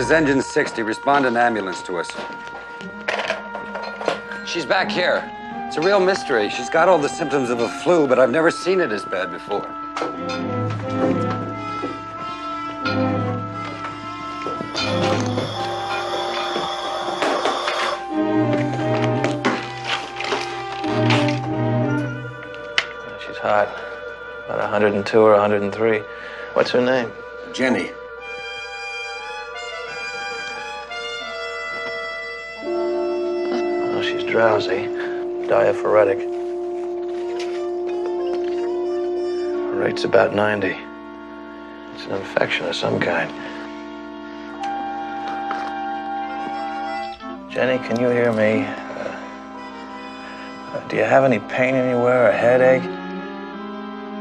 is engine 60. Respond an ambulance to us. She's back here. It's a real mystery. She's got all the symptoms of a flu, but I've never seen it as bad before. She's hot. About 102 or 103. What's her name? Jenny. Oh, she's drowsy. Diaphoretic. Her rate's about 90. It's an infection of some kind. Jenny, can you hear me? Do you have any pain anywhere, a headache?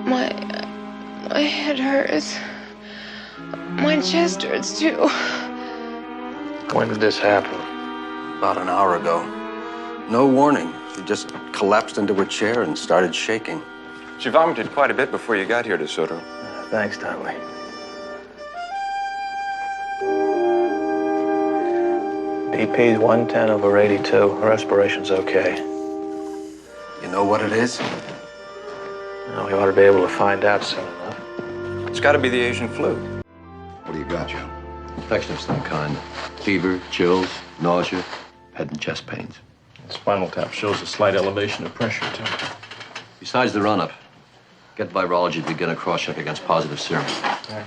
My head hurts. My chest hurts too. When did this happen? About an hour ago. No warning. She just collapsed into her chair and started shaking. She vomited quite a bit before you got here, DeSoto. Thanks, Dudley. BP's 110 over 82. Respiration's okay. You know what it is? Well, we ought to be able to find out soon enough. It's got to be the Asian flu. What do you got, Joe? Infection of some kind. Fever, chills, nausea, head and chest pains. Spinal tap shows a slight elevation of pressure, too. Besides the run-up, get virology to begin a cross-check against positive serum. Right.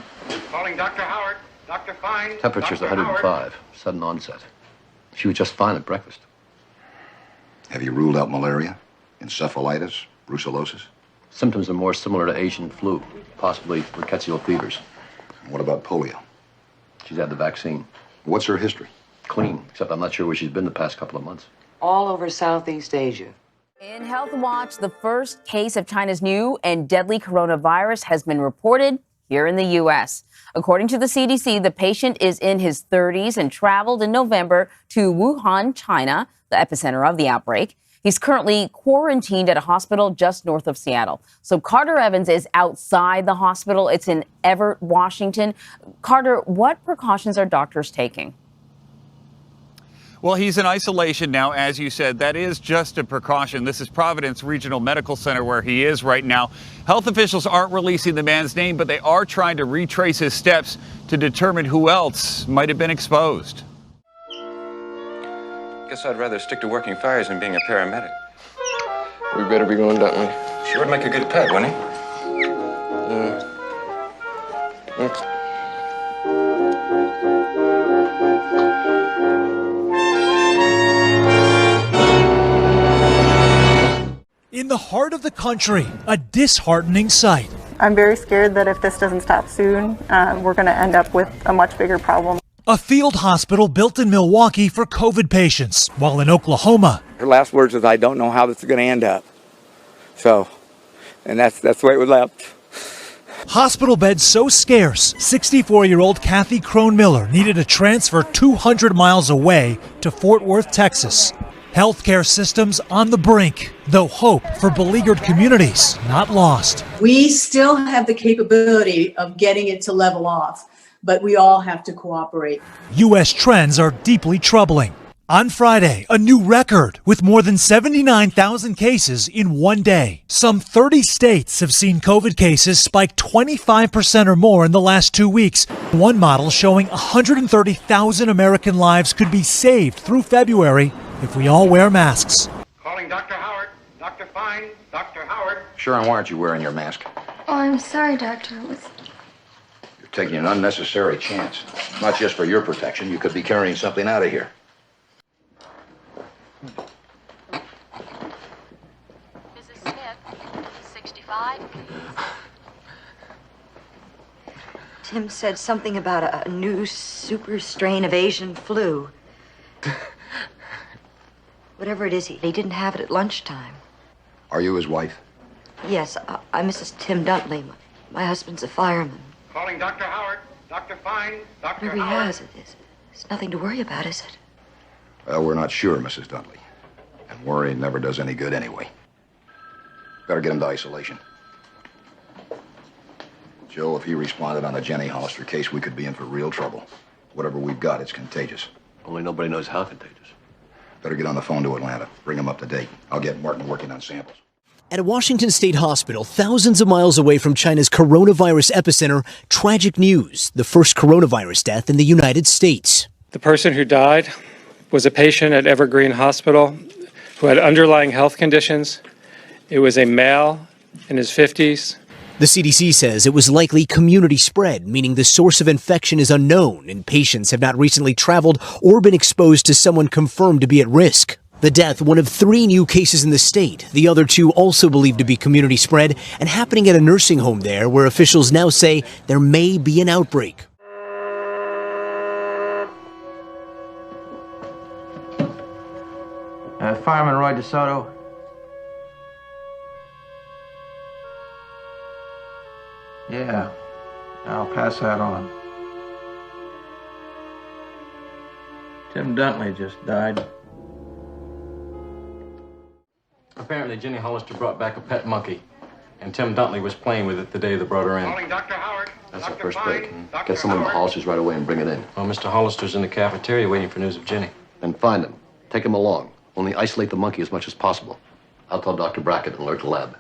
Calling Dr. Howard. Dr. Fine. Temperature's Dr. 105. Howard. Sudden onset. She was just fine at breakfast. Have you ruled out malaria, encephalitis, brucellosis? Symptoms are more similar to Asian flu, possibly rickettsial fevers. What about polio? She's had the vaccine. What's her history? Clean, except I'm not sure where she's been the past couple of months. All over Southeast Asia. In Health Watch, the first case of China's new and deadly coronavirus has been reported here in the U.S. According to the CDC, the patient is in his 30s and traveled in November to Wuhan, China, the epicenter of the outbreak. He's currently quarantined at a hospital just north of Seattle. So Carter Evans is outside the hospital. It's in Everett, Washington. Carter, what precautions are doctors taking? Well, he's in isolation now, as you said. That is just a precaution. This is Providence Regional Medical Center where he is right now. Health officials aren't releasing the man's name, but they are trying to retrace his steps to determine who else might have been exposed. Guess I'd rather stick to working fires than being a paramedic. We better be going, don't we? Sure would make a good pet, wouldn't he? Thanks. In the heart of the country, a disheartening sight. I'm very scared that if this doesn't stop soon, we're going to end up with a much bigger problem. A field hospital built in Milwaukee for COVID patients, while in Oklahoma. Her last words was, "I don't know how this is going to end up." So, and that's the way it was left. Hospital beds so scarce, 64-year-old Kathy Crone Miller needed a transfer 200 miles away to Fort Worth, Texas. Healthcare systems on the brink, though hope for beleaguered communities not lost. We still have the capability of getting it to level off, but we all have to cooperate. U.S. trends are deeply troubling. On Friday, a new record with more than 79,000 cases in one day. Some 30 states have seen COVID cases spike 25% or more in the last 2 weeks. One model showing 130,000 American lives could be saved through February if we all wear masks. Calling Dr. Howard. Dr. Fine. Dr. Howard. Sharon, why aren't you wearing your mask? Oh, I'm sorry, Doctor. You're taking an unnecessary chance. Not just for your protection. You could be carrying something out of here. Mrs. Smith, 65. Tim said something about a new super strain of Asian flu. Whatever it is, he didn't have it at lunchtime. Are you his wife? Yes, I'm Mrs. Tim Duntley. My husband's a fireman. Calling Dr. Howard. Dr. Fine. Dr. Whatever he Howard. has, it's nothing to worry about, is it? Well, we're not sure, Mrs. Duntley. And worrying never does any good anyway. Better get him to isolation. Joe, if he responded on the Jenny Hollister case, we could be in for real trouble. Whatever we've got, it's contagious. Only nobody knows how contagious. Better get on the phone to Atlanta. Bring them up to date. I'll get Martin working on samples. At a Washington State hospital, thousands of miles away from China's coronavirus epicenter, tragic news: the first coronavirus death in the United States. The person who died was a patient at Evergreen Hospital who had underlying health conditions. It was a male in his 50s. The CDC says it was likely community spread, meaning the source of infection is unknown and patients have not recently traveled or been exposed to someone confirmed to be at risk. The death, one of 3 new cases in the state, the other 2 also believed to be community spread and happening at a nursing home there where officials now say there may be an outbreak. Fireman Roy DeSoto. Yeah, I'll pass that on. Tim Duntley just died. Apparently, Jenny Hollister brought back a pet monkey, and Tim Duntley was playing with it the day they brought her in. Calling Dr. Howard. That's Dr. our first Fine, break. Dr. Get someone to Howard. Hollister's right away and bring it in. Well, Mr. Hollister's in the cafeteria waiting for news of Jenny. Then find him. Take him along. Only isolate the monkey as much as possible. I'll tell Dr. Brackett and alert the lab.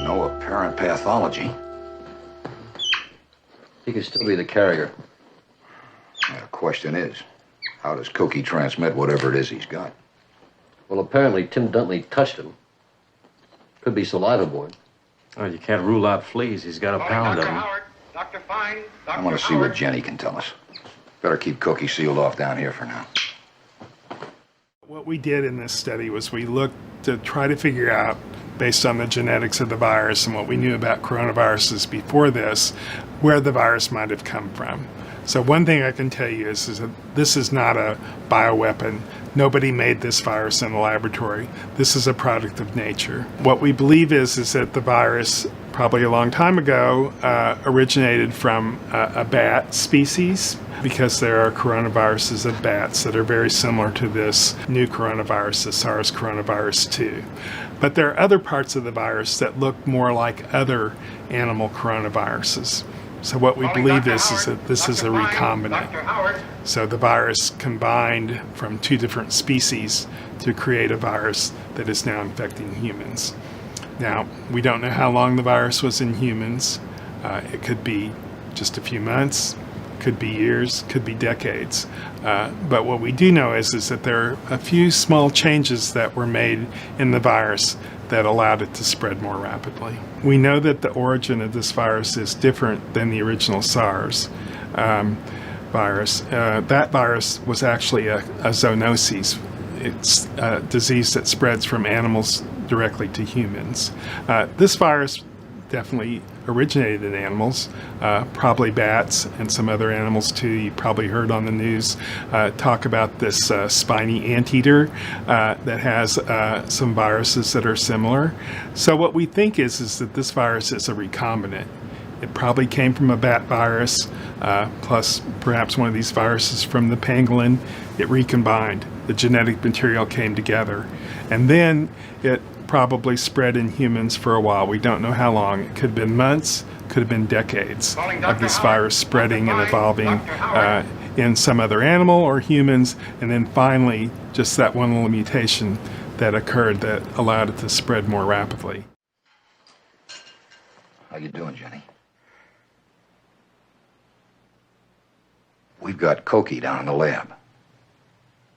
No apparent pathology. He could still be the carrier. The question is, how does Cookie transmit whatever it is he's got? Well, apparently Tim Duntley touched him. Could be saliva borne. Oh, you can't rule out fleas. He's got a pound of them. Dr. Fine, Dr. I want to see what Jenny can tell us. Better keep Cookie sealed off down here for now. What we did in this study was we looked to try to figure out, based on the genetics of the virus and what we knew about coronaviruses before this, where the virus might have come from. So one thing I can tell you is that this is not a bioweapon. Nobody made this virus in a laboratory. This is a product of nature. What we believe is that the virus, probably a long time ago, originated from a bat species, because there are coronaviruses of bats that are very similar to this new coronavirus, the SARS coronavirus 2. But there are other parts of the virus that look more like other animal coronaviruses. So what we believe is that this is a recombinant. So the virus combined from 2 different species to create a virus that is now infecting humans. Now, we don't know how long the virus was in humans. It could be just a few months, could be years, could be decades. But what we do know is that there are a few small changes that were made in the virus that allowed it to spread more rapidly. We know that the origin of this virus is different than the original SARS virus. That virus was actually a zoonosis. It's a disease that spreads from animals directly to humans. This virus definitely originated in animals, probably bats and some other animals too. You probably heard on the news talk about this spiny anteater that has some viruses that are similar. So what we think is that this virus is a recombinant. It probably came from a bat virus, plus perhaps one of these viruses from the pangolin. It recombined. The genetic material came together. And then it probably spread in humans for a while. We don't know how long. It could have been months, could have been decades of this virus spreading and evolving in some other animal or humans, and then finally just that one little mutation that occurred that allowed it to spread more rapidly. How you doing, Jenny? We've got Koki down in the lab.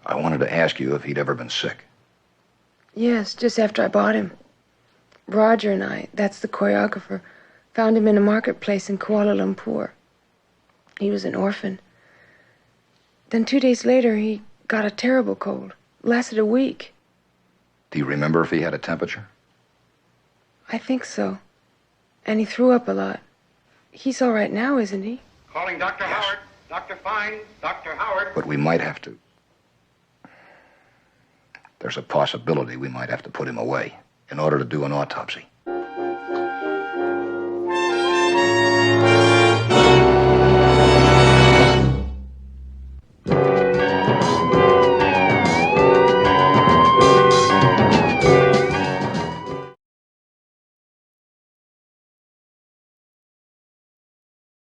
I wanted to ask you if he'd ever been sick. Yes, just after I bought him. Roger and I, that's the choreographer, found him in a marketplace in Kuala Lumpur. He was an orphan. Then 2 days later, he got a terrible cold. Lasted a week. Do you remember if he had a temperature? I think so. And he threw up a lot. He's all right now, isn't he? Calling Dr. Howard. Dr. Fine. Dr. Howard. But we might have to. There's a possibility we might have to put him away in order to do an autopsy.